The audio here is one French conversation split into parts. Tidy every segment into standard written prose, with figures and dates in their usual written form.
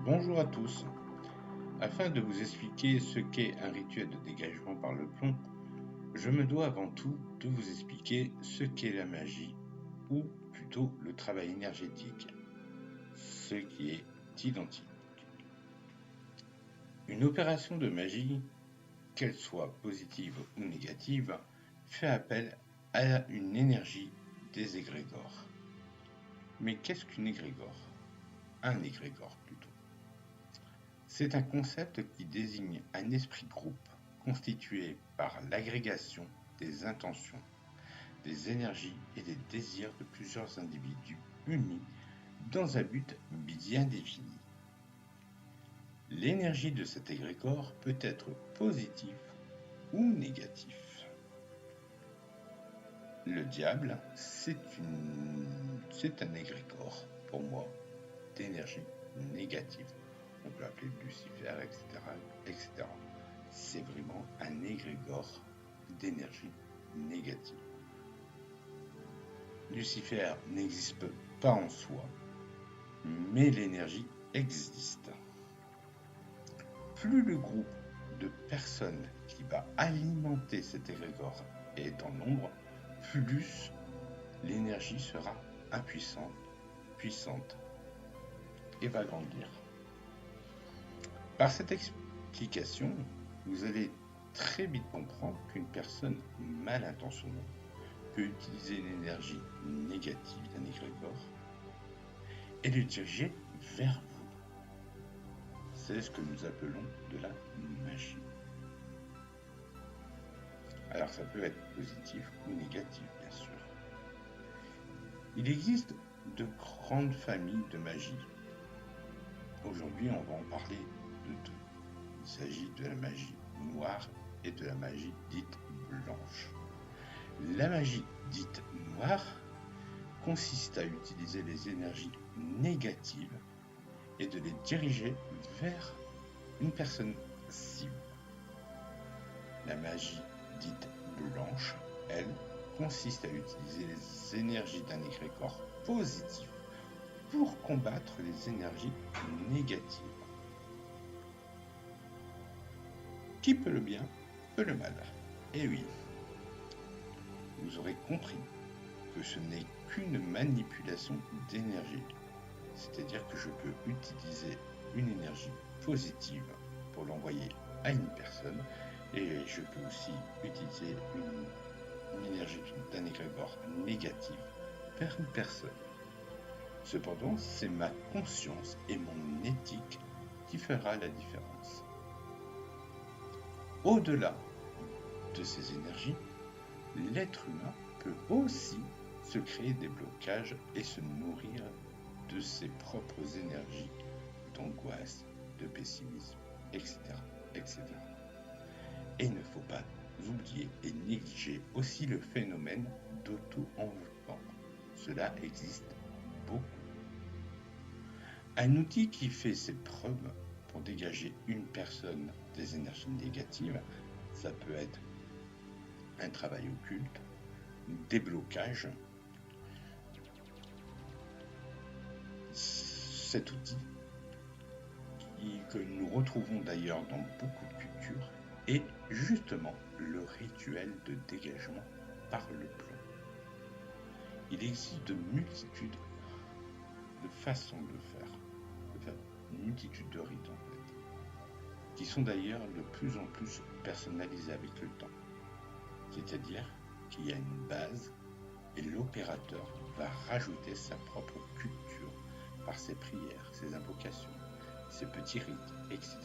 Bonjour à tous. Afin de vous expliquer ce qu'est un rituel de dégagement par le plomb, je me dois avant tout de vous expliquer ce qu'est la magie, ou plutôt le travail énergétique, ce qui est identique. Une opération de magie, qu'elle soit positive ou négative, fait appel à une énergie des égrégores. Mais qu'est-ce qu'une égrégore? Un égrégore plutôt. C'est un concept qui désigne un esprit groupe constitué par l'agrégation des intentions, des énergies et des désirs de plusieurs individus unis dans un but bien défini. L'énergie de cet égrégore peut être positive ou négative. Le diable, c'est un égrégore, pour moi, d'énergie négative. On peut appeler Lucifer, etc. C'est vraiment un égrégore d'énergie négative. Lucifer n'existe pas en soi, mais l'énergie existe. Plus le groupe de personnes qui va alimenter cet égrégore est en nombre, plus l'énergie sera impuissante, puissante et va grandir. Par cette explication, vous allez très vite comprendre qu'une personne mal intentionnée peut utiliser l'énergie négative d'un égrégore et le diriger vers vous. C'est ce que nous appelons de la magie. Alors ça peut être positif ou négatif, bien sûr. Il existe de grandes familles de magie. Aujourd'hui, on va en parler de deux. Il s'agit de la magie noire et de la magie dite blanche. La magie dite noire consiste à utiliser les énergies négatives et de les diriger vers une personne cible. La magie dite blanche, elle, consiste à utiliser les énergies d'un égrégore positif pour combattre les énergies négatives. Qui peut le bien, peut le mal. Et oui, vous aurez compris que ce n'est qu'une manipulation d'énergie. C'est-à-dire que je peux utiliser une énergie positive pour l'envoyer à une personne et je peux aussi utiliser une énergie d'un égrégore négative vers une personne. Cependant, c'est ma conscience et mon éthique qui fera la différence. Au-delà de ces énergies, l'être humain peut aussi se créer des blocages et se nourrir de ses propres énergies d'angoisse, de pessimisme, etc. Et il ne faut pas oublier et négliger aussi le phénomène d'auto-envoûtement. Cela existe beaucoup. Un outil qui fait ses preuves pour dégager une personne des énergies négatives, ça peut être un travail occulte, des blocages. Cet outil, que nous retrouvons d'ailleurs dans beaucoup de cultures, est justement le rituel de dégagement par le plomb. Il existe de multitudes de façons de faire une multitude de rites en fait, qui sont d'ailleurs de plus en plus personnalisés avec le temps. C'est-à-dire qu'il y a une base et l'opérateur va rajouter sa propre culture par ses prières, ses invocations, ses petits rites, etc.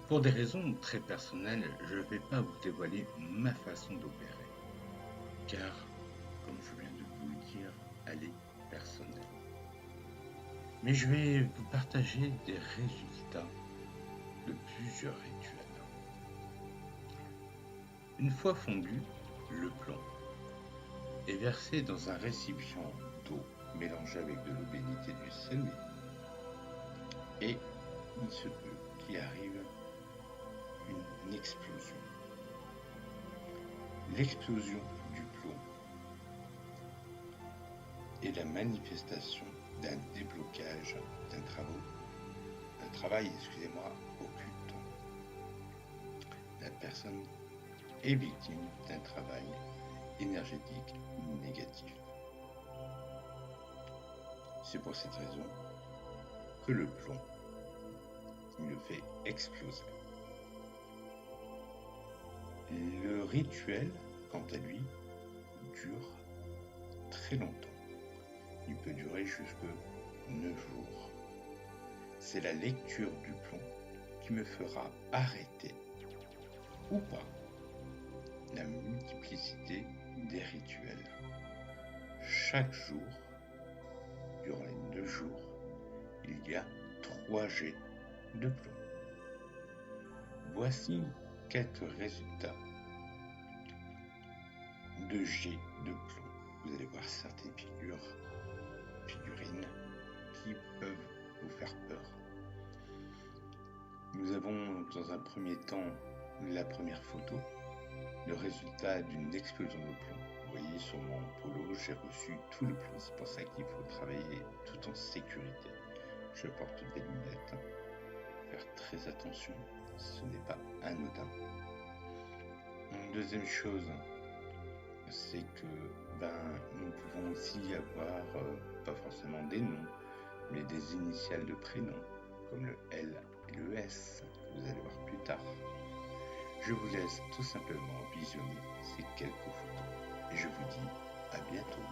Pour des raisons très personnelles, je ne vais pas vous dévoiler ma façon d'opérer, car, comme je viens de vous le dire, elle est personnelle. Mais je vais vous partager des résultats de plusieurs rituels. Une fois fondu, le plomb est versé dans un récipient d'eau mélangé avec de l'eau bénite et du sel, et il se peut qu'il arrive une explosion. L'explosion du plomb est la manifestation d'un déblocage d'un travail, occulte. La personne est victime d'un travail énergétique négatif. C'est pour cette raison que le plomb le fait exploser. Le rituel, quant à lui, dure très longtemps. Il peut durer jusque 9 jours. C'est la lecture du plomb qui me fera arrêter, ou pas, la multiplicité des rituels. Chaque jour, durant les 9 jours, il y a 3 jets de plomb. Voici quelques résultats de jets de plomb. Vous allez voir certaines figurines qui peuvent vous faire peur. Nous avons dans un premier temps la première photo, le résultat d'une explosion de plomb. Vous voyez sur mon polo, j'ai reçu tout le plomb. C'est pour ça qu'il faut travailler tout en sécurité. Je porte des lunettes. Faire très attention, ce n'est pas anodin. Une deuxième chose, c'est que nous pouvons aussi avoir, pas forcément des noms, mais des initiales de prénoms, comme le L et le S, que vous allez voir plus tard. Je vous laisse tout simplement visionner ces quelques photos et je vous dis à bientôt.